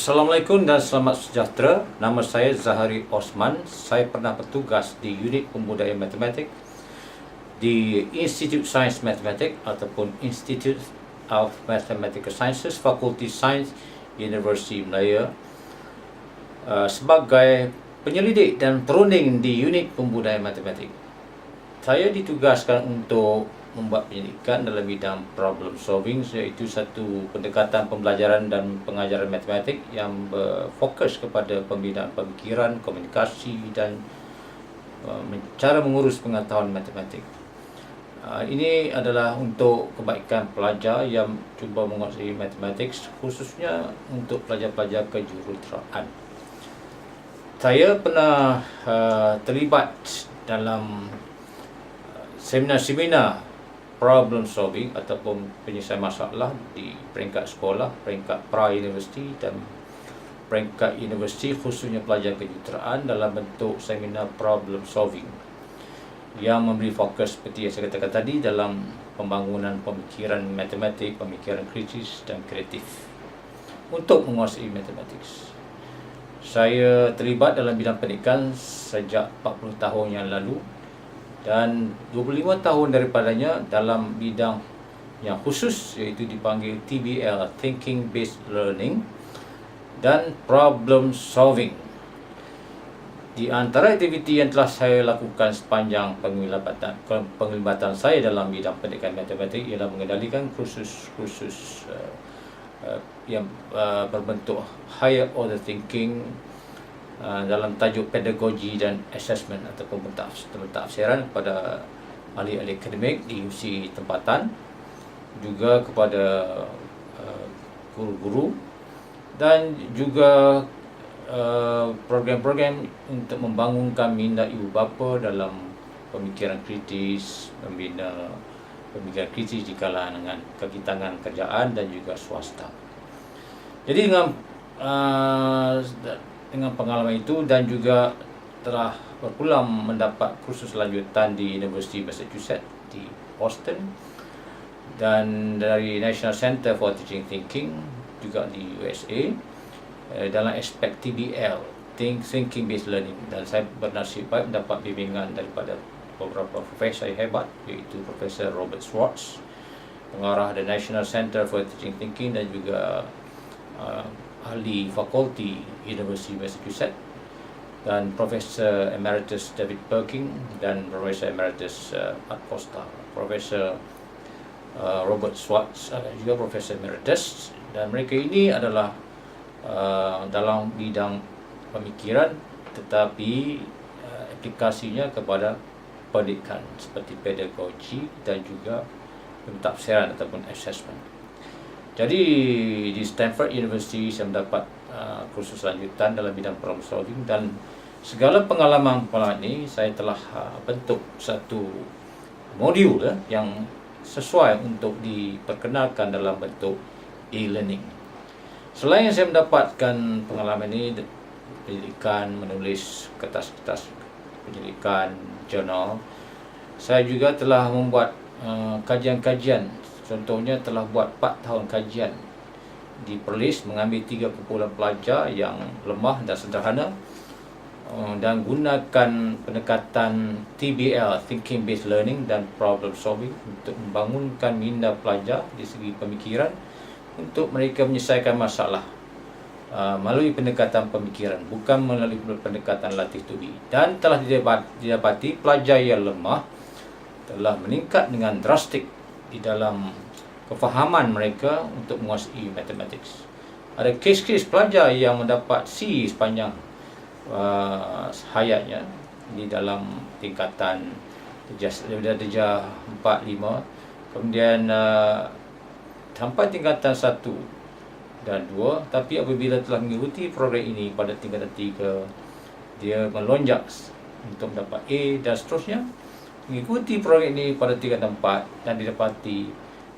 Assalamualaikum dan selamat sejahtera. Nama saya Zahari Osman. Saya pernah bertugas di Unit Pembudayaan Matematik di Institute Science Mathematics ataupun Institute of Mathematical Sciences, Fakulti Sains Universiti Malaya sebagai penyelidik dan perunding di Unit Pembudayaan Matematik. Saya ditugaskan untuk membuat penyelidikan dalam bidang problem solving, iaitu satu pendekatan pembelajaran dan pengajaran matematik yang berfokus kepada pembinaan pemikiran, komunikasi dan cara mengurus pengetahuan matematik. Ini adalah untuk kebaikan pelajar yang cuba menguasai matematik, khususnya untuk pelajar-pelajar kejuruteraan. Saya pernah terlibat dalam seminar-seminar problem solving ataupun penyelesaian masalah di peringkat sekolah, peringkat pra-universiti dan peringkat universiti, khususnya pelajar kejuruteraan, dalam bentuk seminar problem solving yang memberi fokus seperti yang saya katakan tadi dalam pembangunan pemikiran matematik, pemikiran kritis dan kreatif untuk menguasai matematik. Saya terlibat dalam bidang pendidikan sejak 40 tahun yang lalu dan 25 tahun daripadanya dalam bidang yang khusus, iaitu dipanggil TBL, Thinking Based Learning, dan Problem Solving. Di antara aktiviti yang telah saya lakukan sepanjang penglibatan saya dalam bidang pendidikan matematik ialah mengendalikan kursus-kursus yang berbentuk higher order thinking dalam tajuk pedagogi dan assessment ataupun pentafsiran kepada ahli-ahli akademik di UC tempatan, juga kepada guru-guru, dan juga program-program untuk membangunkan minda ibu bapa dalam pemikiran kritis, membina pemikiran kritis di kalangan kaki tangan kerjaan dan juga swasta. Jadi dengan pengalaman itu dan juga telah berpulang mendapat kursus lanjutan di University Massachusetts di Boston dan dari National Center for Teaching Thinking juga di USA dalam aspek TBL, Thinking Based Learning, dan saya bernasib baik mendapat bimbingan daripada beberapa profesor hebat, iaitu Profesor Robert Schwartz, pengarah The National Center for Teaching Thinking, dan juga ahli fakulti University Massachusetts, dan Profesor Emeritus David Perking dan Profesor Emeritus Art Costa, Profesor Robert Schwartz juga Profesor Emeritus, dan mereka ini adalah dalam bidang pemikiran tetapi aplikasinya kepada pendidikan seperti pedagogi dan juga pentafsiran ataupun assessment. Jadi di Stanford University saya mendapat kursus lanjutan dalam bidang problem solving, dan segala pengalaman ini saya telah bentuk satu modul yang sesuai untuk diperkenalkan dalam bentuk e-learning. Selain saya mendapatkan pengalaman ini, penyelidikan, menulis kertas-kertas penyelidikan, jurnal, saya juga telah membuat kajian-kajian. Contohnya telah buat 4 tahun kajian di Perlis, mengambil 3 kumpulan pelajar yang lemah dan sederhana dan gunakan pendekatan TBL, Thinking Based Learning, dan Problem Solving untuk membangunkan minda pelajar di segi pemikiran untuk mereka menyelesaikan masalah melalui pendekatan pemikiran, bukan melalui pendekatan latih tubi. Dan telah didapati pelajar yang lemah telah meningkat dengan drastik di dalam kefahaman mereka untuk menguasai matematik. Ada kes-kes pelajar yang mendapat C sepanjang hayatnya di dalam tingkatan darjah 4, 5, kemudian sampai tingkatan 1 dan 2, tapi apabila telah mengikuti program ini pada tingkatan 3, dia melonjak untuk mendapat A dan seterusnya. Mengikuti program ini pada tingkatan 4 dan didapati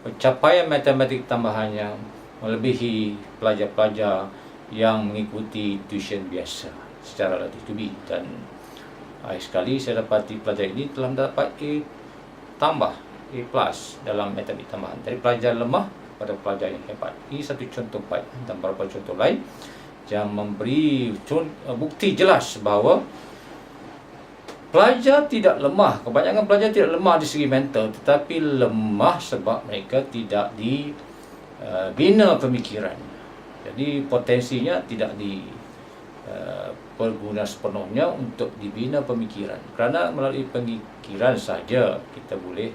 pencapaian matematik tambahannya melebihi pelajar-pelajar yang mengikuti tuition biasa secara latih tubi. Dan akhir sekali saya dapati pelajar ini telah mendapat A tambah, A+ dalam matematik tambahan, dari pelajar lemah pada pelajar yang hebat. Ini satu contoh baik, dan beberapa contoh lain yang memberi bukti jelas bahawa pelajar tidak lemah. Kebanyakan pelajar tidak lemah di segi mental, tetapi lemah sebab mereka tidak dibina pemikiran. Jadi potensinya tidak diperguna sepenuhnya untuk dibina pemikiran. Kerana melalui pemikiran saja kita boleh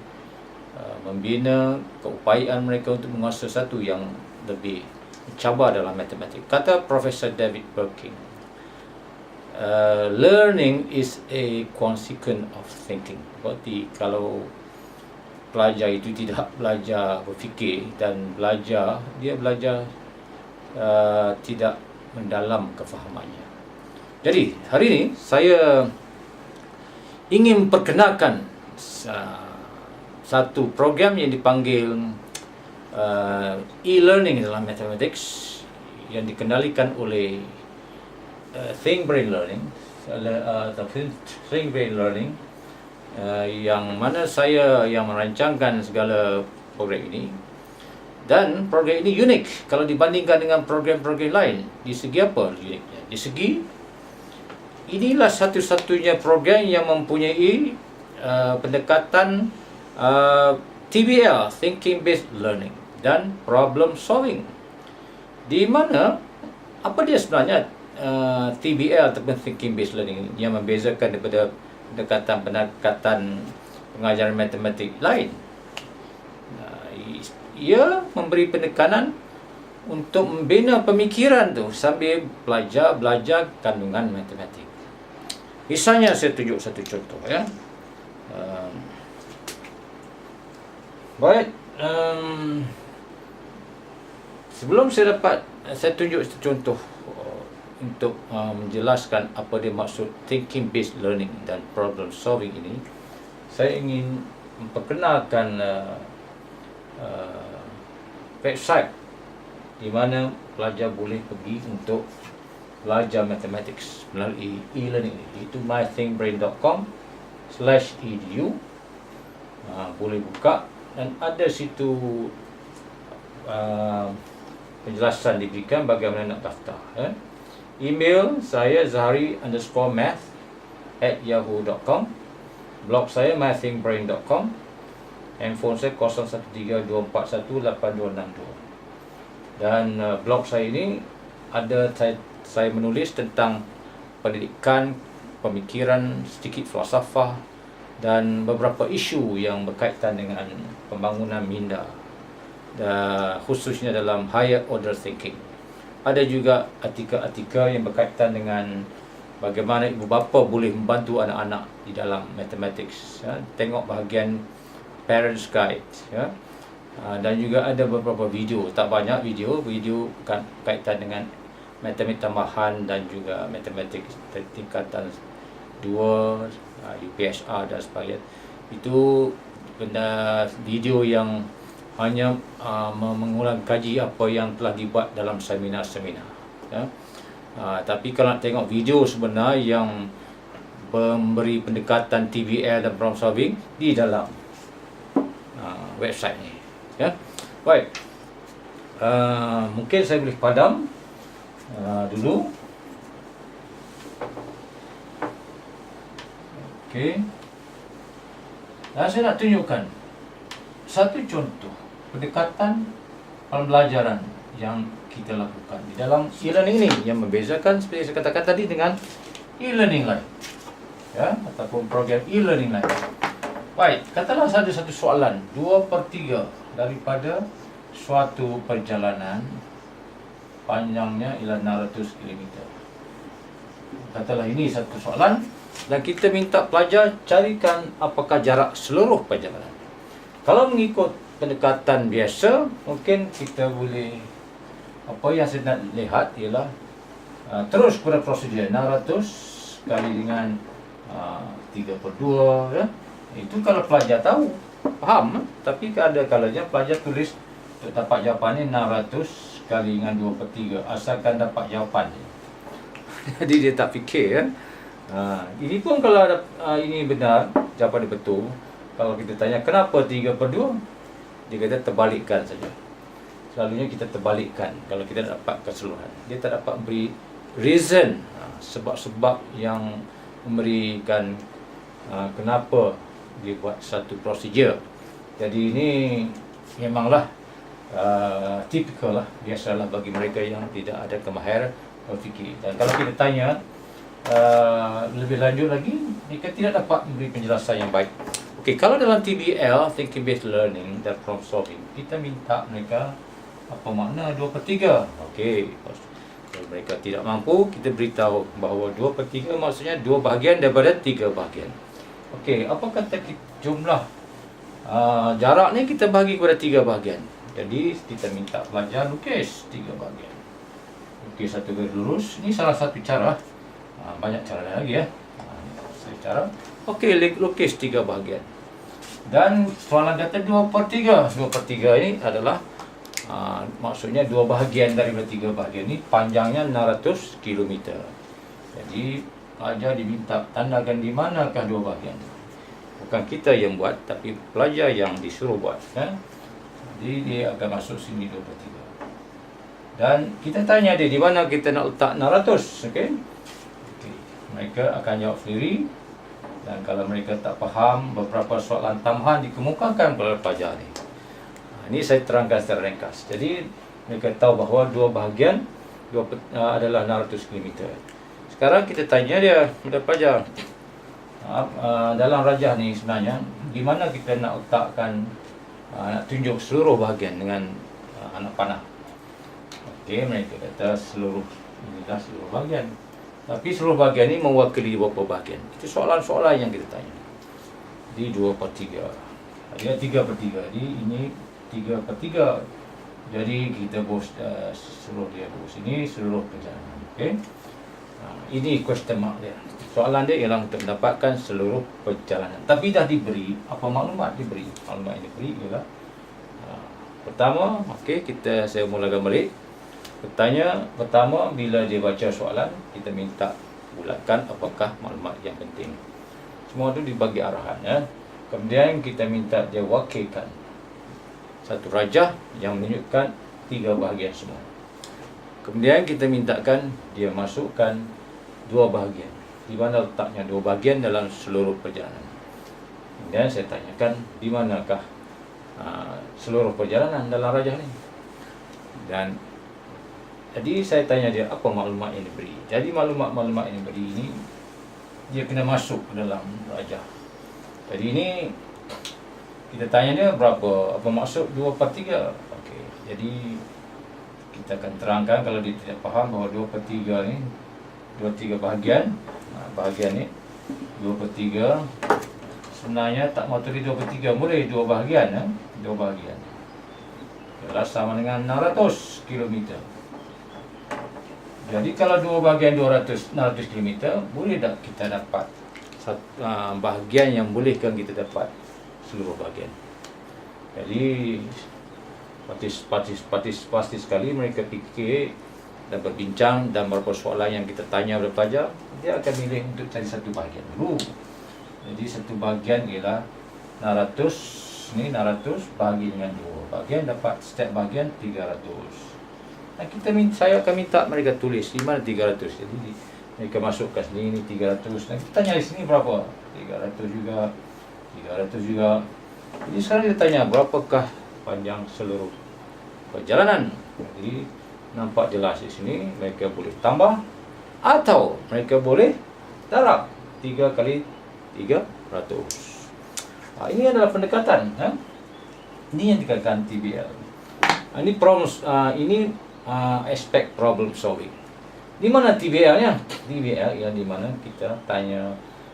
membina keupayaan mereka untuk menguasai sesuatu yang lebih mencabar dalam matematik. Kata Profesor David Perkin, learning is a consequence of thinking. Berarti kalau pelajar itu tidak belajar berfikir dan dia belajar tidak mendalam kefahamannya. Jadi hari ini saya ingin perkenalkan satu program yang dipanggil e-learning dalam mathematics yang dikendalikan oleh Think Brain Learning, Think Brain Learning, yang mana saya yang merancangkan segala program ini. Dan program ini unik kalau dibandingkan dengan program-program lain. Di segi apa uniknya? Di segi inilah satu-satunya program yang mempunyai pendekatan TBL, Thinking Based Learning, dan Problem Solving. Di mana apa dia sebenarnya TBL ataupun Thinking Based Learning yang membezakan daripada pendekatan pengajaran matematik lain? Ia memberi penekanan untuk membina pemikiran tu sambil belajar kandungan matematik. Misalnya saya tunjuk satu contoh ya. Baik, sebelum saya tunjuk satu contoh untuk menjelaskan apa dia maksud thinking based learning dan problem solving ini, saya ingin memperkenalkan website di mana pelajar boleh pergi untuk belajar mathematics melalui e-learning ini, iaitu mythinkbrain.com/edu. Boleh buka dan ada situ penjelasan diberikan bagaimana nak daftar. Email saya zahari_math@yahoo.com. Blog saya mythinkbrain.com. Handphone saya 0132418262. Dan blog saya ini ada saya menulis tentang pendidikan, pemikiran, sedikit falsafah dan beberapa isu yang berkaitan dengan pembangunan minda, khususnya dalam higher order thinking. Ada juga artikel-artikel yang berkaitan dengan bagaimana ibu bapa boleh membantu anak-anak di dalam mathematics. Tengok bahagian Parents Guide ya. Dan juga ada beberapa video, tak banyak video berkaitan dengan matematik tambahan dan juga matematik tingkatan 2, UPSR dan sebagainya. Itu benda video yang hanya mengulang kaji apa yang telah dibuat dalam seminar-seminar ya. Tapi kalau nak tengok video sebenar yang memberi pendekatan TBL dan problem solving di dalam website ni ya. Baik, mungkin saya boleh padam dulu. Okey, dan saya nak tunjukkan satu contoh pendekatan pembelajaran yang kita lakukan di dalam e-learning ini, yang membezakan seperti saya katakan tadi dengan e-learning lain ya, ataupun program e-learning lain. Baik, katalah ada satu soalan 2/3 daripada suatu perjalanan panjangnya ialah 600 km. Katalah ini satu soalan dan kita minta pelajar carikan apakah jarak seluruh perjalanan. Kalau mengikut pendekatan biasa, mungkin kita boleh, apa yang saya nak lihat ialah terus pada prosedur 600 kali dengan 3/2 ya. Itu kalau pelajar tahu, faham. Tapi ada kalanya pelajar tulis untuk dapat jawapan ni 600 kali dengan 2/3, asalkan dapat jawapan. Jadi dia tak fikir ya. Ini pun kalau ini benar, jawapan dia betul, kalau kita tanya kenapa 3/2, dia kata terbalikkan saja. selalunya kita terbalikkan kalau kita dapat keseluruhan. Dia tak dapat beri reason, sebab-sebab yang memberikan kenapa dia buat satu prosedur. Jadi ini memanglah typical lah, biasalah bagi mereka yang tidak ada kemahiran berfikir. Dan kalau kita tanya lebih lanjut lagi, mereka tidak dapat memberi penjelasan yang baik. Okey, kalau dalam TBL, Thinking Based Learning dan Problem Solving, kita minta mereka apa makna 2/3. Okey, kalau mereka tidak mampu, kita beritahu bahawa 2/3 maksudnya 2 bahagian daripada 3 bahagian. Okey, apa kata jumlah jarak ni kita bagi kepada 3 bahagian. Jadi kita minta pelajar lukis 3 bahagian. Lukis satu garis lurus. Ini salah satu cara. Banyak cara lagi ya. Satu cara. Okey, lukis 3 bahagian. Dan soalan kata 2/3. 2/3 ini adalah maksudnya 2 bahagian daripada 3 bahagian ini panjangnya 600 km. Jadi pelajar diminta tandakan di manakah 2 bahagian. Bukan kita yang buat, tapi pelajar yang disuruh buat. Jadi dia akan masuk sini 2/3. Dan kita tanya dia di mana kita nak letak 600. Okey. Mereka akan jawab sendiri. Dan kalau mereka tak faham, beberapa soalan tambahan dikemukakan oleh pelajar ni. Ini saya terangkan secara ringkas. Jadi mereka tahu bahawa 2 bahagian adalah 600 km. Sekarang kita tanya dia, kepada pelajar, dalam rajah ni sebenarnya di mana kita nak letakkan, nak tunjuk seluruh bahagian dengan anak panah. Okey, mereka kata inilah seluruh bahagian. Tapi seluruh bahagian ini mewakili beberapa bahagian. Itu soalan-soalan yang kita tanya. Jadi 2/3. Dia 3/3. Jadi ini 3/3. Jadi kita seluruh dia sini seluruh perjalanan. Okey. Ini question mark dia. Soalan dia ialah untuk mendapatkan seluruh perjalanan. Tapi dah diberi apa maklumat diberi. Maklumat yang diberi ialah pertama, okey, saya mulakan balik. Pertama, bila dia baca soalan, kita minta bulatkan apakah maklumat yang penting. Semua itu dibagi arahan ya. Kemudian kita minta dia wakilkan satu rajah yang menunjukkan 3 bahagian semua. Kemudian kita mintakan dia masukkan 2 bahagian. Di mana letaknya 2 bahagian dalam seluruh perjalanan. Kemudian saya tanyakan di manakah seluruh perjalanan dalam rajah ni. Dan jadi saya tanya dia apa maklumat yang diberi. Jadi maklumat-maklumat yang diberi ini dia kena masuk ke dalam rajah. Jadi ini kita tanya dia apa maksud 2/3. Okey. Jadi kita akan terangkan kalau dia tidak faham bahawa 2/3 ni 2/3 bahagian. Bahagian ni 2/3 sebenarnya tak mahu tulis 2/3, boleh 2 bahagian 2 bahagian. Ialah sama dengan 600 km. Jadi kalau 2 bahagian 600 km, boleh tak kita dapat bahagian yang bolehkan kita dapat seluruh bahagian. Jadi pasti sekali mereka fikir dan berbincang dan beberapa soalan yang kita tanya kepada pelajar, dia akan milih untuk cari satu bahagian dulu. Jadi satu bahagian ialah 600, ni 600 bahagi dengan 2 bahagian, dapat setiap bahagian 300. Saya akan minta mereka tulis di mana 300. Jadi mereka masukkan sini, ini 300. Dan kita tanya di sini berapa? 300 juga, 300 juga. Jadi sekarang kita tanya berapakah panjang seluruh perjalanan. Jadi nampak jelas di sini, mereka boleh tambah atau mereka boleh darab 3 kali 300. Ini adalah pendekatan. Ini yang dikatakan TBL. Ini aspek problem solving. Di mana TBL-nya? TBL yang di mana kita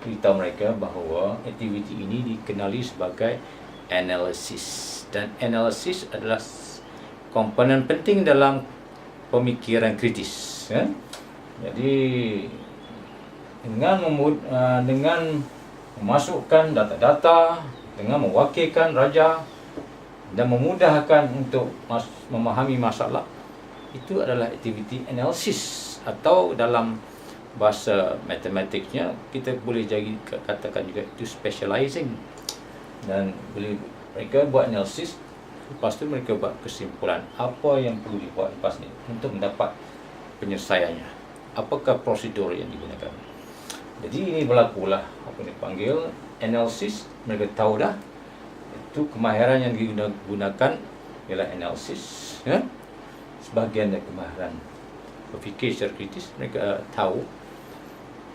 beritahu mereka bahawa aktiviti ini dikenali sebagai analisis. Dan analisis adalah komponen penting dalam pemikiran kritis. Jadi dengan memasukkan data-data, dengan mewakilkan raja dan memudahkan untuk memahami masalah, itu adalah aktiviti analisis, atau dalam bahasa matematiknya kita boleh katakan juga itu specializing. Dan mereka buat analisis Lepas tu mereka buat kesimpulan apa yang perlu dibuat lepas ni untuk mendapat penyelesaiannya. Apakah prosedur yang digunakan. Jadi ini berlakulah apa yang dipanggil analisis. Mereka tahu dah itu kemahiran yang digunakan ialah analisis, ya. Sebahagian dari kemahiran berfikir secara kritis mereka tahu.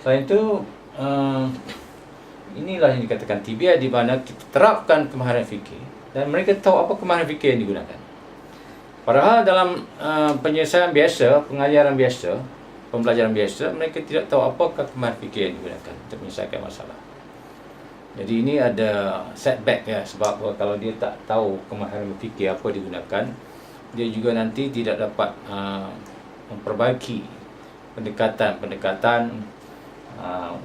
Selain itu inilah yang dikatakan TBI, di mana kita terapkan kemahiran fikir dan mereka tahu apa kemahiran fikir yang digunakan. Padahal dalam penyelesaian biasa, pengajaran biasa, pembelajaran biasa, mereka tidak tahu apakah kemahiran fikir yang digunakan untuk menyelesaikan masalah. Jadi ini ada setback, ya, sebab kalau dia tak tahu kemahiran berfikir apa digunakan, dia juga nanti tidak dapat memperbaiki pendekatan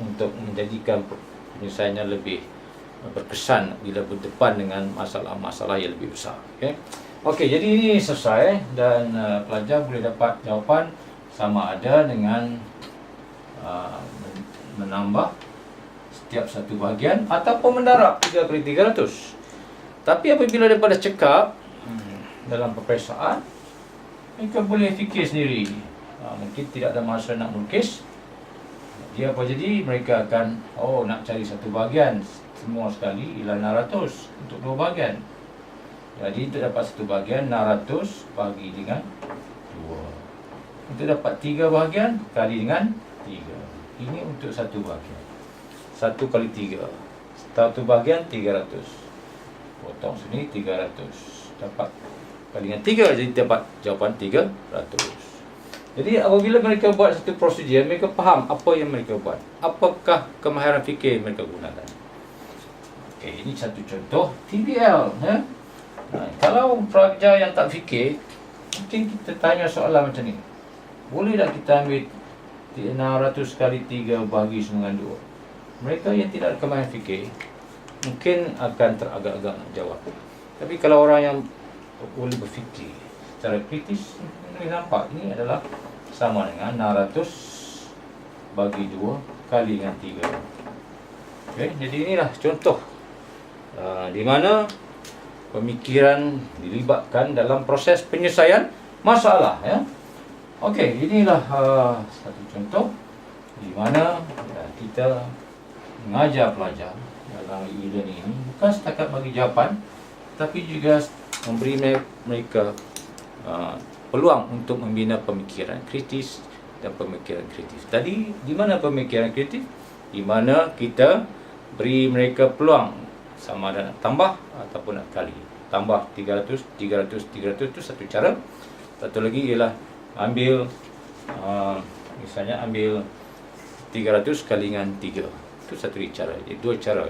untuk menjadikan penyelesaiannya lebih berkesan bila berdepan dengan masalah-masalah yang lebih besar. Okey, jadi ini selesai dan pelajar boleh dapat jawapan sama ada dengan menambah setiap satu bahagian ataupun mendarab 3x300. Tapi apabila daripada cekap dalam peperiksaan, mereka boleh fikir sendiri. Mungkin tidak ada masa nak melukis. Dia apa jadi, mereka akan nak cari satu bahagian semua sekali ialah 600 untuk dua bahagian. Jadi untuk dapat satu bahagian 600 bagi dengan 2. Untuk dapat 3 bahagian kali dengan 3. Ini untuk satu bahagian. 1 kali 3. Satu bahagian 300. Potong sini 300. Dapat kali dengan 3, jadi dapat jawapan 300. Jadi apabila mereka buat satu prosedur, mereka faham apa yang mereka buat. Apakah kemahiran fikir mereka gunakan. Okey, ini satu contoh TBL. Kalau pelajar yang tak fikir, mungkin kita tanya soalan macam ni. Boleh tak kita ambil 600 kali 3 bagi dengan 2? Mereka yang tidak kemahiran fikir mungkin akan teragak-agak nak jawab. Tapi kalau orang yang boleh berfikir secara kritis, ini nampak ini adalah sama dengan 600 bagi 2 kali dengan 3. Okey, jadi inilah contoh di mana pemikiran dilibatkan dalam proses penyelesaian masalah, ya. Okey, inilah satu contoh di mana kita mengajar pelajar dalam e-learning ini bukan setakat bagi jawapan, tapi juga memberi mereka peluang untuk membina pemikiran kritis dan pemikiran kreatif. Tadi di mana pemikiran kreatif? Di mana kita beri mereka peluang sama ada nak tambah ataupun nak kali. Tambah 300, 300, 300 itu satu cara. Satu lagi ialah ambil misalnya ambil 300 kali dengan 3. Itu satu cara. Jadi dua cara.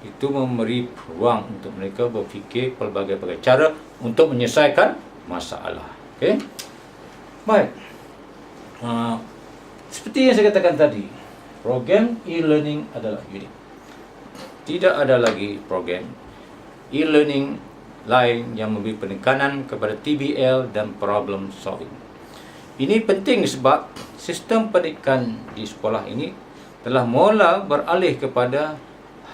Itu memberi peluang untuk mereka berfikir pelbagai-bagai cara untuk menyelesaikan masalah. Okey. Baik. Seperti yang saya katakan tadi, program e-learning adalah unik. Tidak ada lagi program e-learning lain yang memberi penekanan kepada TBL dan problem solving. Ini penting sebab sistem pendidikan di sekolah ini telah mula beralih kepada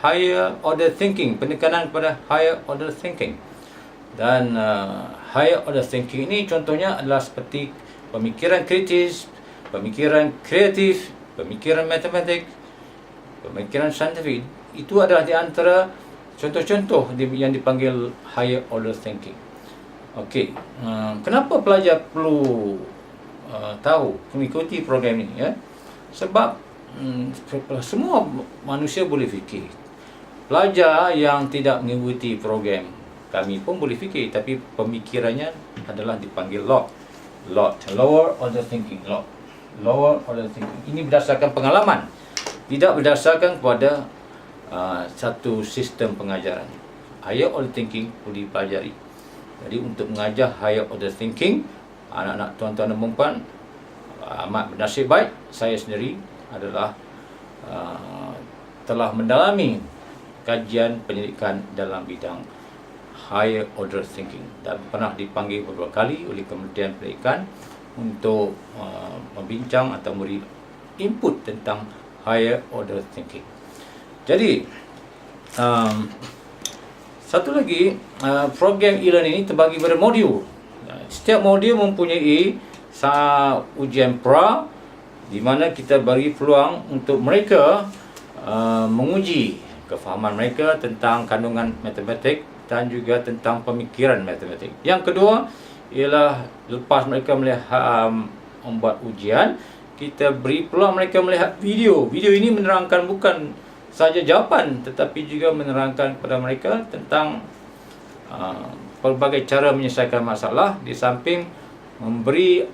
higher order thinking, penekanan kepada higher order thinking. Dan higher order thinking ini contohnya adalah seperti pemikiran kritis, pemikiran kreatif, pemikiran matematik, pemikiran saintifik. Itu adalah di antara contoh-contoh yang dipanggil higher order thinking. Okey, kenapa pelajar perlu tahu, mengikuti program ini, ya? Sebab semua manusia boleh fikir. Pelajar yang tidak mengikuti program kami pun boleh fikir, tapi pemikirannya adalah dipanggil lower order thinking. Lower order thinking ini berdasarkan pengalaman, tidak berdasarkan kepada satu sistem pengajaran. Higher order thinking boleh dipelajari. Jadi untuk mengajar higher order thinking, anak-anak tuan-tuan dan puan amat bernasib baik. Saya sendiri adalah telah mendalami kajian pendidikan dalam bidang higher order thinking dan pernah dipanggil beberapa kali oleh Kementerian Pendidikan untuk membincang atau memberi input tentang higher order thinking. Jadi Satu lagi, program e-learning ini terbagi pada modul. Setiap modul mempunyai ujian pra, di mana kita bagi peluang untuk mereka menguji kefahaman mereka tentang kandungan matematik dan juga tentang pemikiran matematik. Yang kedua ialah lepas mereka melihat membuat ujian, kita beri peluang mereka melihat video. Video ini menerangkan bukan saja jawapan, tetapi juga menerangkan kepada mereka tentang pelbagai cara menyelesaikan masalah, di samping memberi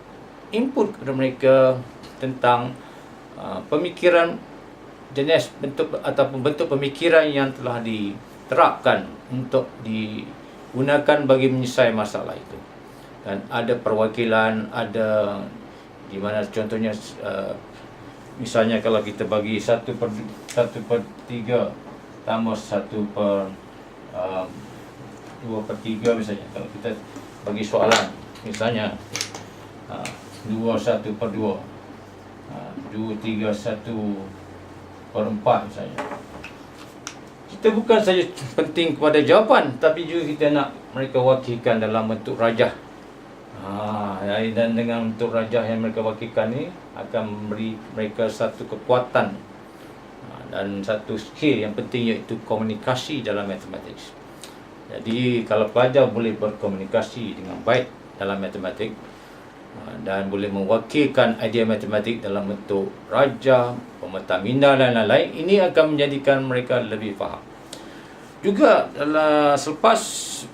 input kepada mereka tentang pemikiran, jenis bentuk ataupun bentuk pemikiran yang telah diterapkan untuk digunakan bagi menyelesaikan masalah itu. Dan ada perwakilan, ada di mana contohnya misalnya kalau kita bagi 1/3 tambah 2/3 misalnya, kalau kita bagi soalan misalnya 2/1/2, 2/3/1/4 misalnya, kita bukan saja penting kepada jawapan, tapi juga kita nak mereka wakilkan dalam bentuk rajah. Dan dengan bentuk rajah yang mereka wakilkan ni akan memberi mereka satu kekuatan dan satu skill yang penting, iaitu komunikasi dalam matematik. Jadi kalau pelajar boleh berkomunikasi dengan baik dalam matematik dan boleh mewakilkan idea matematik dalam bentuk rajah, pemetaan minda dan lain-lain, ini akan menjadikan mereka lebih faham. Juga selepas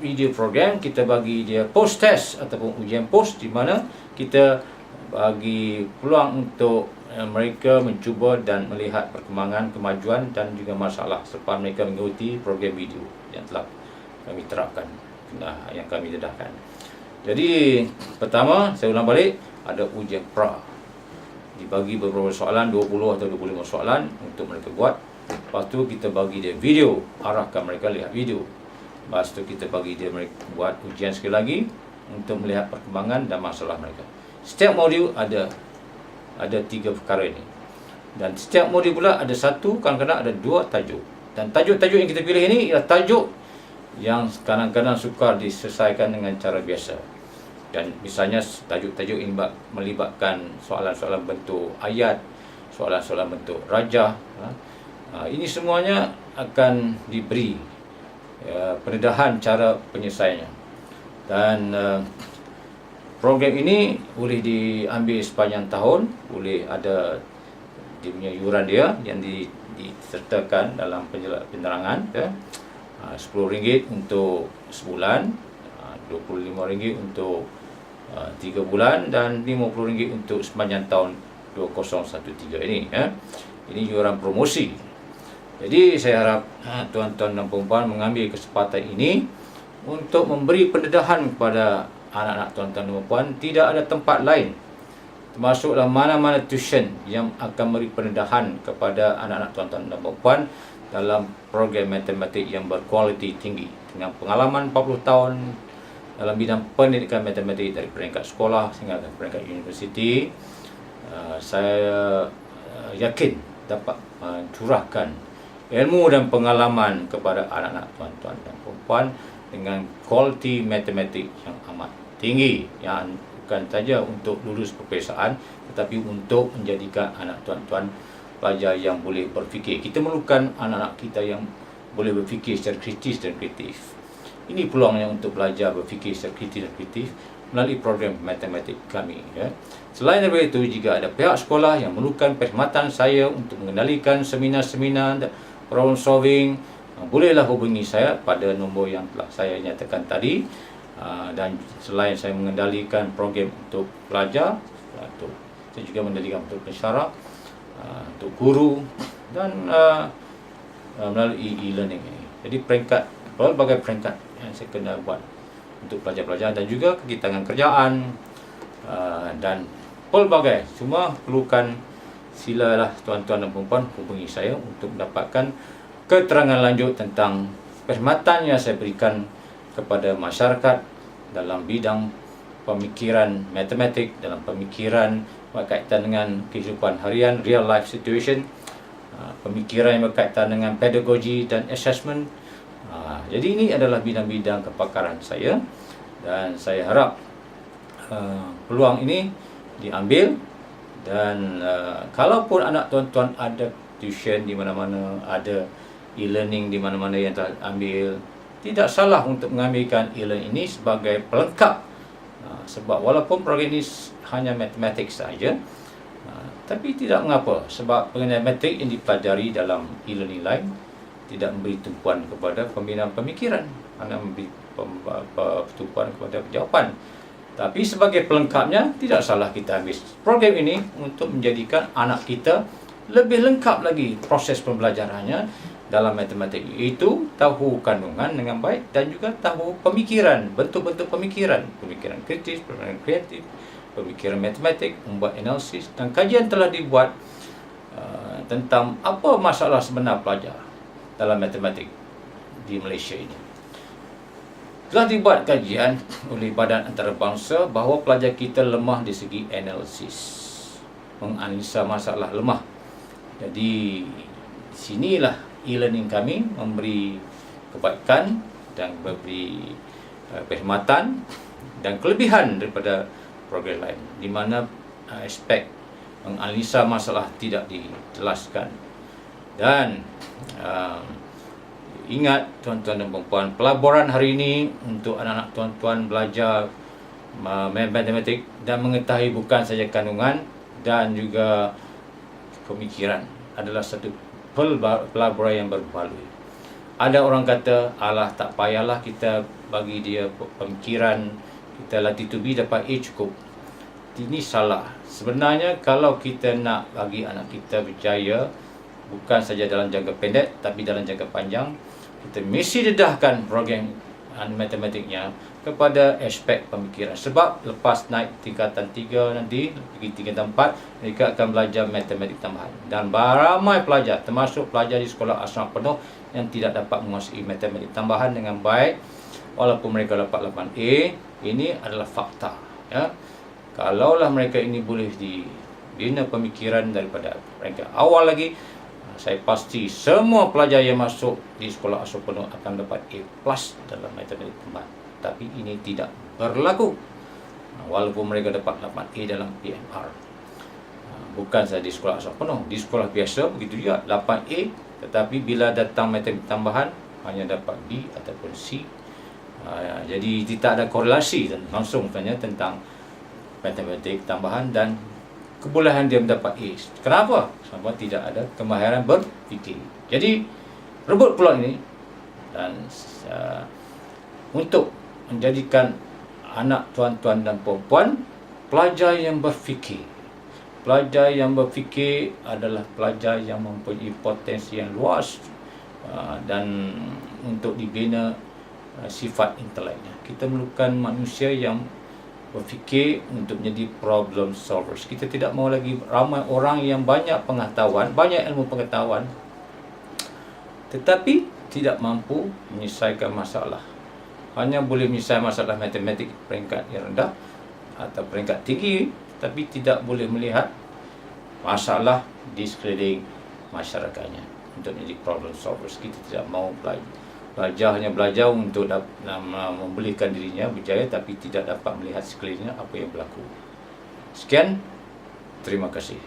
video program, kita bagi dia post test ataupun ujian post, di mana kita bagi peluang untuk mereka mencuba dan melihat perkembangan, kemajuan dan juga masalah selepas mereka mengikuti program video yang telah kami terapkan, yang kami dedahkan. Jadi pertama, saya ulang balik, ada ujian pra, dibagi beberapa soalan, 20 atau 25 soalan untuk mereka buat. Lepas tu kita bagi dia video, arahkan mereka lihat video. Lepas tu kita bagi dia mereka buat ujian sekali lagi untuk melihat perkembangan dan masalah mereka. Setiap modul ada 3 perkara ini. Dan setiap modul pula ada satu, kadang-kadang ada 2 tajuk. Dan tajuk-tajuk yang kita pilih ini ialah tajuk yang kadang-kadang sukar diselesaikan dengan cara biasa. Dan misalnya tajuk-tajuk ini melibatkan soalan-soalan bentuk ayat, soalan-soalan bentuk rajah. Ini semuanya akan diberi pendedahan cara penyelesaiannya. Dan program ini boleh diambil sepanjang tahun, boleh ada dia punya yuran dia yang disertakan dalam penerangan, RM10 untuk sebulan, RM25 untuk 3 bulan dan RM50 untuk sepanjang tahun 2013 ini. Ini yuran promosi. Jadi saya harap tuan-tuan dan puan-puan mengambil kesempatan ini untuk memberi pendedahan kepada anak-anak tuan-tuan dan puan-puan. Tidak ada tempat lain, termasuklah mana-mana tuition, yang akan memberi pendedahan kepada anak-anak tuan-tuan dan puan-puan dalam program matematik yang berkualiti tinggi, dengan pengalaman 40 tahun dalam bidang pendidikan matematik dari peringkat sekolah sehingga ke peringkat universiti. Saya yakin dapat mencurahkan ilmu dan pengalaman kepada anak-anak tuan-tuan dan puan-puan dengan kualiti matematik yang amat tinggi, yang bukan saja untuk lulus peperiksaan, tetapi untuk menjadikan anak tuan-tuan pelajar yang boleh berfikir. Kita memerlukan anak-anak kita yang boleh berfikir secara kritis dan kreatif. Ini peluangnya untuk belajar berfikir secara kritis dan kreatif melalui program matematik kami. Selain daripada itu, jika ada pihak sekolah yang memerlukan perkhidmatan saya untuk mengendalikan seminar-seminar problem solving, bolehlah hubungi saya pada nombor yang telah saya nyatakan tadi. Dan selain saya mengendalikan program untuk pelajar, saya juga mengendalikan untuk pensyarah, untuk guru dan melalui e-learning ini. Jadi pelbagai peringkat yang saya kena buat untuk pelajar-pelajar, dan juga kegiatan kerjaan dan pelbagai, semua perlukan. Silalah tuan-tuan dan puan-puan hubungi saya untuk mendapatkan keterangan lanjut tentang perkhidmatan yang saya berikan kepada masyarakat dalam bidang pemikiran matematik, dalam pemikiran berkaitan dengan kehidupan harian, real life situation, pemikiran yang berkaitan dengan pedagogi dan assessment, Jadi ini adalah bidang-bidang kepakaran saya, dan saya harap peluang ini diambil. Dan kalaupun anak tuan-tuan ada tuition di mana-mana, ada e-learning di mana-mana yang telah ambil, tidak salah untuk mengambilkan e-learning ini sebagai pelengkap. Sebab walaupun program ini hanya matematik saja, tapi tidak mengapa, sebab pengenaan matematik yang dipelajari dalam e-learning lain tidak memberi tumpuan kepada pembinaan pemikiran, hanya memberi tumpuan kepada jawapan. Tapi sebagai pelengkapnya, tidak salah kita ambil program ini untuk menjadikan anak kita lebih lengkap lagi proses pembelajarannya dalam matematik, iaitu tahu kandungan dengan baik dan juga tahu pemikiran, bentuk-bentuk pemikiran kritis, pemikiran kreatif, pemikiran matematik, membuat analisis. Dan kajian telah dibuat tentang apa masalah sebenar pelajar dalam matematik di Malaysia ini. Telah dibuat kajian oleh Badan Antarabangsa bahawa pelajar kita lemah di segi analisis, menganalisa masalah lemah. Jadi sinilah e-learning kami memberi kebaikan dan memberi perkhidmatan dan kelebihan daripada program lain, di mana aspek menganalisa masalah tidak dijelaskan. Dan ingat tuan-tuan dan puan-puan, pelaburan hari ini untuk anak-anak tuan-tuan belajar matematik dan mengetahui bukan saja kandungan dan juga pemikiran adalah satu pelaburan yang berbaloi. Ada orang kata, alah tak payahlah kita bagi dia pemikiran, kita latih to be dapat A cukup. Ini salah. Sebenarnya kalau kita nak bagi anak kita berjaya, bukan saja dalam jangka pendek tapi dalam jangka panjang, kita mesti dedahkan program matematiknya kepada aspek pemikiran. Sebab lepas naik tingkatan 3 nanti, pergi tingkatan 4, mereka akan belajar matematik tambahan. Dan ramai pelajar, termasuk pelajar di sekolah asrama penuh, yang tidak dapat menguasai matematik tambahan dengan baik walaupun mereka dapat 8A. Ini adalah fakta, ya. Kalaulah mereka ini boleh dibina pemikiran daripada mereka awal lagi, saya pasti semua pelajar yang masuk di sekolah asrama penuh akan dapat A+ dalam matematik tambahan. Tapi ini tidak berlaku walaupun mereka dapat 8A dalam PMR. Bukan saja di sekolah asrama penuh, di sekolah biasa begitu juga 8A, tetapi bila datang matematik tambahan hanya dapat B ataupun C. Jadi tidak ada korelasi langsung tentang matematik tambahan dan kebolehan dia mendapat A. Kenapa? Sebab tidak ada kemahiran berfikir. Jadi rebut peluang ini dan untuk menjadikan anak tuan-tuan dan puan-puan pelajar yang berfikir. Pelajar yang berfikir adalah pelajar yang mempunyai potensi yang luas dan untuk dibina sifat inteleknya. Kita memerlukan manusia yang berfikir untuk menjadi problem solvers. Kita tidak mahu lagi ramai orang yang banyak pengetahuan, banyak ilmu pengetahuan, tetapi tidak mampu menyelesaikan masalah. Hanya boleh menyelesaikan masalah matematik peringkat yang rendah atau peringkat tinggi, tapi tidak boleh melihat masalah di sekeliling masyarakatnya untuk menjadi problem solvers. Kita tidak mahu hanya belajar untuk membolehkan dirinya berjaya, tapi tidak dapat melihat sekelilingnya apa yang berlaku. Sekian, terima kasih.